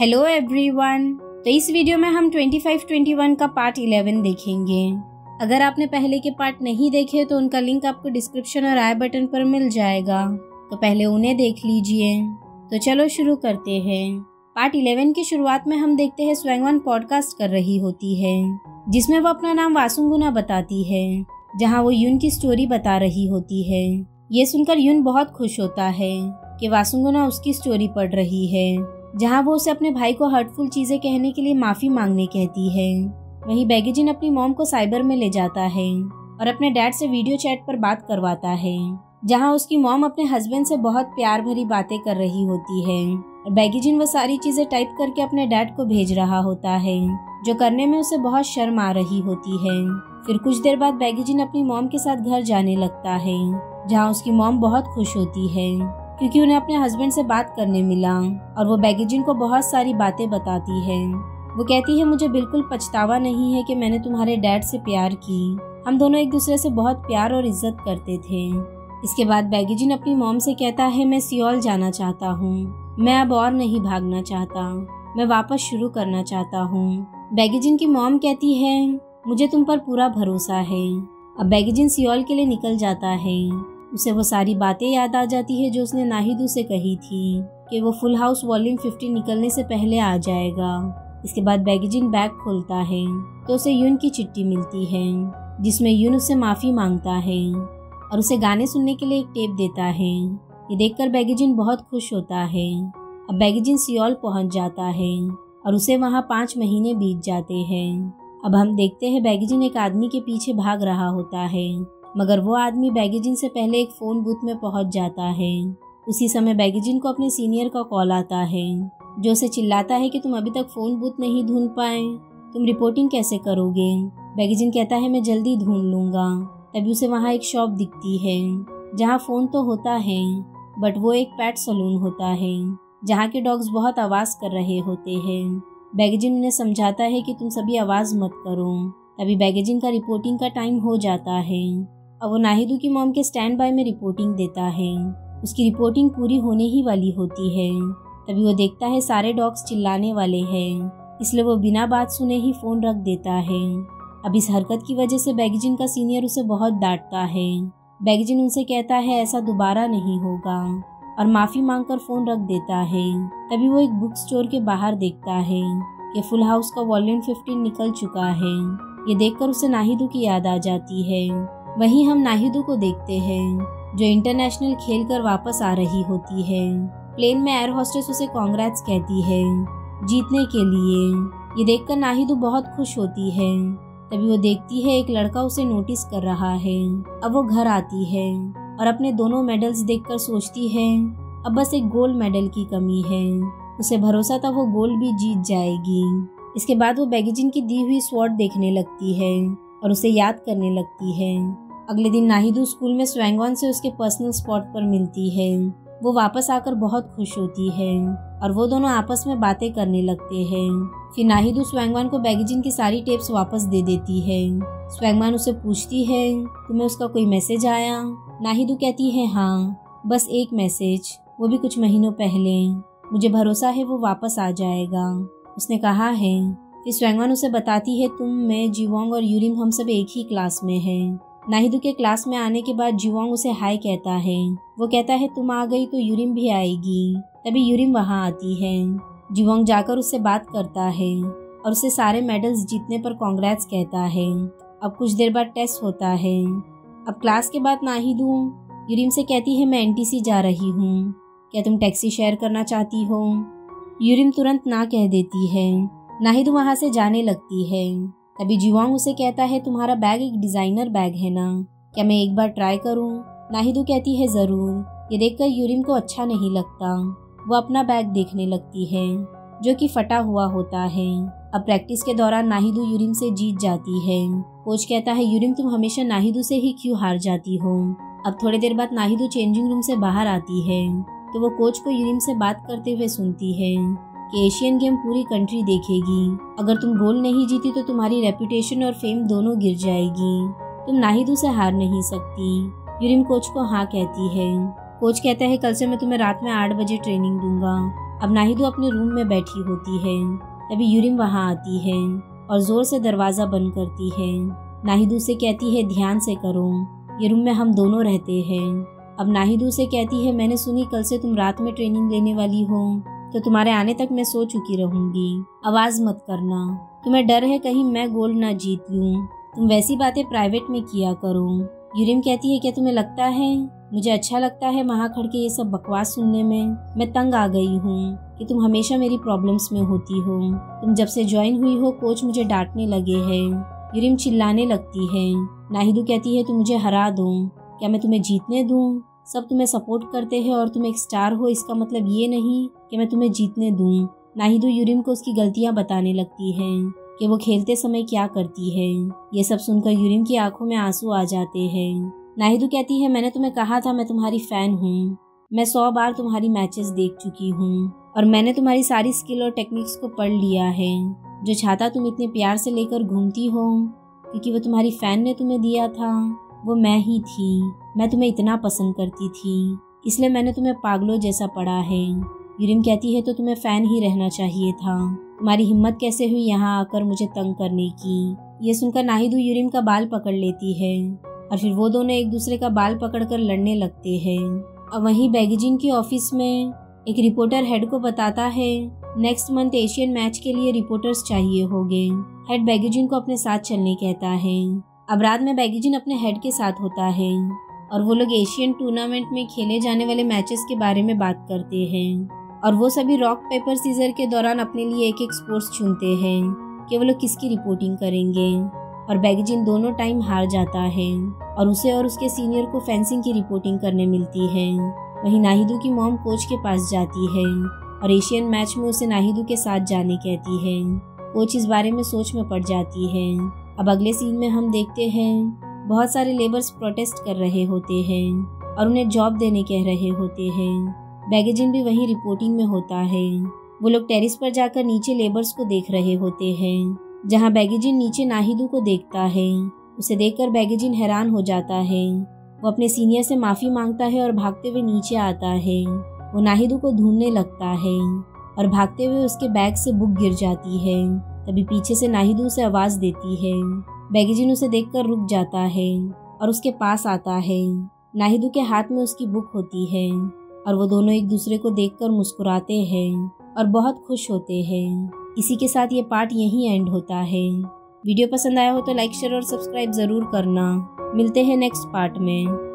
Hello everyone. तो इस video में हम 25-21 का पार्ट 11 देखेंगे। अगर आपने पहले के पार्ट नहीं देखे तो उनका लिंक आपको डिस्क्रिप्शन और आई बटन पर मिल जाएगा, तो पहले उन्हें देख लीजिए। तो चलो शुरू करते हैं। पार्ट 11 की शुरुआत में हम देखते हैं स्वयंवन पॉडकास्ट कर रही होती है, जिसमें वो अपना नाम वासुंगुना बताती है, जहाँ वो यून की स्टोरी बता रही होती है। ये सुनकर यून बहुत खुश होता है कि वासुंगुना उसकी स्टोरी पढ़ रही है, जहाँ वो उसे अपने भाई को हर्टफुल चीजें कहने के लिए माफी मांगने कहती है। वहीं बैगेजिन अपनी मॉम को साइबर में ले जाता है और अपने डैड से वीडियो चैट पर बात करवाता है, जहाँ उसकी मॉम अपने हस्बैंड से बहुत प्यार भरी बातें कर रही होती है और बैगेजिन वो सारी चीजें टाइप करके अपने डैड को भेज रहा होता है, जो करने में उसे बहुत शर्म आ रही होती है। फिर कुछ देर बाद बैगेजिन अपनी मॉम के साथ घर जाने लगता है, जहाँ उसकी मॉम बहुत खुश होती है क्योंकि उन्हें अपने हस्बैंड से बात करने मिला और वो बैगेजिन को बहुत सारी बातें बताती है। वो कहती है, मुझे बिल्कुल पछतावा नहीं है कि मैंने तुम्हारे डैड से प्यार की। हम दोनों एक दूसरे से बहुत प्यार और इज्जत करते थे। इसके बाद बैगेजिन अपनी मॉम से कहता है, मैं सियोल जाना चाहता हूँ। मैं अब और नहीं भागना चाहता। मैं वापस शुरू करना चाहता हूँ। बैगेजिन की मॉम कहती है, मुझे तुम पर पूरा भरोसा है। अब बैगेजिन सियोल के लिए निकल जाता है। उसे वो सारी बातें याद आ जाती है जो उसने नाहिदू से कही थी कि वो फुल हाउस वॉल्यूम 50 निकलने से पहले आ जाएगा। इसके बाद बैगेजिन बैग खोलता है तो उसे यून की चिट्ठी मिलती है, जिसमें यून उससे माफी मांगता है और उसे गाने सुनने के लिए एक टेप देता है। ये देखकर बैगेजिन बहुत खुश होता है। अब बैगेजिन सियोल पहुंच जाता है और उसे वहां 5 महीने बीत जाते हैं। अब हम देखते हैं बैगेजिन एक आदमी के पीछे भाग रहा होता है, मगर वो आदमी बैगेजिन से पहले एक फोन बूथ में पहुंच जाता है। उसी समय बैगेजिन को अपने सीनियर का कॉल आता है, जो उसे चिल्लाता है कि तुम अभी तक फोन बूथ नहीं ढूंढ पाए, तुम रिपोर्टिंग कैसे करोगे। बैगेजिन कहता है, मैं जल्दी ढूंढ लूंगा। तभी उसे वहाँ एक शॉप दिखती है, जहाँ फोन तो होता है बट वो एक पेट सलून होता है, जहाँ के डॉग्स बहुत आवाज कर रहे होते हैं। बैगेजिन उन्हें समझाता है कि तुम सभी आवाज मत करो। तभी बैगेजिन का रिपोर्टिंग का टाइम हो जाता है। अब वो नाहिदू की मॉम के स्टैंड बाय में रिपोर्टिंग देता है। उसकी रिपोर्टिंग पूरी होने ही वाली होती है। तभी वो देखता है सारे डॉग्स चिल्लाने वाले हैं, इसलिए वो बिना बात सुने ही फोन रख देता है। अब इस हरकत की वजह से बैगेजिन का सीनियर उसे बहुत डांटता है। बैगेजिन उनसे कहता है ऐसा दोबारा नहीं होगा और माफी मांगकर फोन रख देता है। तभी वो एक बुक स्टोर के बाहर देखता है कि फुल हाउस का वॉल्यूम 15 निकल चुका है। ये देखकर उसे नाहिदू की याद आ जाती है। वहीं हम नाहिदू को देखते हैं, जो इंटरनेशनल खेल कर वापस आ रही होती है। प्लेन में एयर होस्टेस उसे कांग्रेट्स कहती है जीतने के लिए। ये देखकर नाहिदू बहुत खुश होती है। तभी वो देखती है एक लड़का उसे नोटिस कर रहा है। अब वो घर आती है और अपने दोनों मेडल्स देखकर सोचती है अब बस एक गोल्ड मेडल की कमी है। उसे भरोसा था वो गोल्ड भी जीत जाएगी। इसके बाद वो बैगेजिन की दी हुई स्वॉर्ड देखने लगती है और उसे याद करने लगती है। अगले दिन नाहिदू स्कूल में स्वयंवन से उसके पर्सनल स्पॉट पर मिलती है। वो वापस आकर बहुत खुश होती है और वो दोनों आपस में बातें करने लगते हैं। फिर नाहिदू स्वयंवन को बैगेजिन की सारी टेप्स वापस दे देती है। स्वयंवन उसे पूछती है, तुम्हें उसका कोई मैसेज आया? नाहिदू कहती है, हाँ, बस एक मैसेज, वो भी कुछ महीनों पहले। मुझे भरोसा है वो वापस आ जाएगा, उसने कहा है। फिर स्वयंवन उसे बताती है, तुम, मैं, जीवोंग और यूरिम हम सब एक ही क्लास में हैं। नाहिदू के क्लास में आने के बाद जीवोंग उसे हाय कहता है। वो कहता है, तुम आ गई तो यूरिम भी आएगी। तभी यूरिम वहाँ आती है। जीवोंग जाकर उससे बात करता है और उसे सारे मेडल्स जीतने पर कांग्रेट्स कहता है। अब कुछ देर बाद टेस्ट होता है। अब क्लास के बाद नाहिदू यूरिम से कहती है, मैं एनटीसी जा रही हूँ, क्या तुम टैक्सी शेयर करना चाहती हो? यूरिम तुरंत ना कह देती है। नाहिदू वहाँ से जाने लगती है। तभी जीवोंग उसे कहता है, तुम्हारा बैग एक डिजाइनर बैग है ना, क्या मैं एक बार ट्राई करूं? नाहिदू कहती है, जरूर। ये देखकर यूरिम को अच्छा नहीं लगता। वो अपना बैग देखने लगती है, जो कि फटा हुआ होता है। अब प्रैक्टिस के दौरान नाहिदू यूरिम से जीत जाती है। कोच कहता है, यूरिम तुम हमेशा नाहिदू से ही क्यों हार जाती हो? अब थोड़ी देर बाद नाहिदू चेंजिंग रूम से बाहर आती है तो वो कोच को यूरिम से बात करते हुए सुनती है कि एशियन गेम पूरी कंट्री देखेगी। अगर तुम गोल्ड नहीं जीती तो तुम्हारी रेपुटेशन और फेम दोनों गिर जाएगी। तुम नाहिदू से हार नहीं सकती। यूरिम कोच को हाँ कहती है। कोच कहता है, कल से मैं तुम्हें रात में 8 बजे ट्रेनिंग दूंगा। अब नाहिदो अपने रूम में बैठी होती है। तभी यूरिम वहाँ आती है और जोर से दरवाज़ा बंद करती है। नाहिदो से कहती है ध्यान से करो, ये रूम में हम दोनों रहते हैं। अब नाहिदो से कहती है मैंने सुनी कल से तुम रात में ट्रेनिंग लेने वाली हो, तो तुम्हारे आने तक मैं सो चुकी रहूंगी। आवाज़ मत करना, तुम्हें डर है कहीं मैं गोल्ड ना जीत लूँ। तुम वैसी बातें प्राइवेट में किया करो। यूरिम कहती है क्या तुम्हें लगता है मुझे अच्छा लगता है वहाँ खड़ के ये सब बकवास सुनने में? मैं तंग आ गई हूँ कि तुम हमेशा मेरी प्रॉब्लम्स में होती हो। तुम जब से ज्वाइन हुई हो कोच मुझे डांटने लगे हैं। यूरिम चिल्लाने लगती है। नाहिदो कहती है तुम मुझे हरा दो, क्या मैं तुम्हें जीतने दूँ? सब तुम्हें सपोर्ट करते हैं और तुम एक स्टार हो, इसका मतलब ये नहीं कि मैं तुम्हें जीतने दूँ। नाहिदो यूरिम को उसकी गलतियाँ बताने लगती है कि वो खेलते समय क्या करती है। ये सब सुनकर यूरिम की आंखों में आंसू आ जाते हैं। नाहिदो कहती है मैंने तुम्हें कहा था मैं तुम्हारी फ़ैन हूँ। मैं 100 बार तुम्हारी मैचेस देख चुकी हूँ और मैंने तुम्हारी सारी स्किल और टेक्निक्स को पढ़ लिया है। जो छाता तुम इतने प्यार से लेकर घूमती हो क्योंकि वो तुम्हारी फ़ैन ने तुम्हें दिया था, वो मैं ही थी। मैं तुम्हें इतना पसंद करती थी, इसलिए मैंने तुम्हें पागलों जैसा पढ़ा है। यूरिम कहती है तो तुम्हें फ़ैन ही रहना चाहिए था। तुम्हारी हिम्मत कैसे हुई यहाँ आकर मुझे तंग करने की? ये सुनकर नाहिदो यूरिम का बाल पकड़ लेती है और फिर वो दोनों एक दूसरे का बाल पकड़कर लड़ने लगते हैं। और वहीं बैगजिन के ऑफिस में एक रिपोर्टर हेड को बताता है नेक्स्ट मंथ एशियन मैच के लिए रिपोर्टर्स चाहिए होंगे। हेड बैगजिन को अपने साथ चलने कहता है। अब रात में बैगजिन अपने हेड के साथ होता है और वो लोग एशियन टूर्नामेंट में खेले जाने वाले मैचेस के बारे में बात करते हैं और वो सभी रॉक पेपर सीजर के दौरान अपने लिए एक एक स्पोर्ट्स चुनते हैं कि वो लोग किसकी रिपोर्टिंग करेंगे। और बैगजिन दोनों टाइम हार जाता है और उसे और उसके सीनियर को फेंसिंग की रिपोर्टिंग करने मिलती है। वहीं नाहिदो की मॉम कोच के पास जाती है और एशियन मैच में उसे नाहिदो के साथ जाने कहती है। कोच इस बारे में सोच में पड़ जाती है। अब अगले सीन में हम देखते हैं बहुत सारे लेबर्स प्रोटेस्ट कर रहे होते हैं और उन्हें जॉब देने कह रहे होते हैं। बैगजिन भी वहीं रिपोर्टिंग में होता है। वो लोग टेरिस पर जाकर नीचे लेबर्स को देख रहे होते हैं, जहां बैगजिन नीचे नाहिदो को देखता है। उसे देखकर बैगजिन हैरान हो जाता है। वो अपने सीनियर से माफ़ी मांगता है और भागते हुए नीचे आता है। वो नाहिदो को ढूंढने लगता है और भागते हुए उसके बैग से बुक गिर जाती है। तभी पीछे से नाहिदो उसे आवाज़ देती है। बैगजिन उसे देखकर रुक जाता है और उसके पास आता है। नाहिदो के हाथ में उसकी बुक होती है और वो दोनों एक दूसरे को देखकर मुस्कुराते हैं और बहुत खुश होते हैं। इसी के साथ ये पार्ट यहीं एंड होता है। वीडियो पसंद आया हो तो लाइक शेयर और सब्सक्राइब ज़रूर करना। मिलते हैं नेक्स्ट पार्ट में।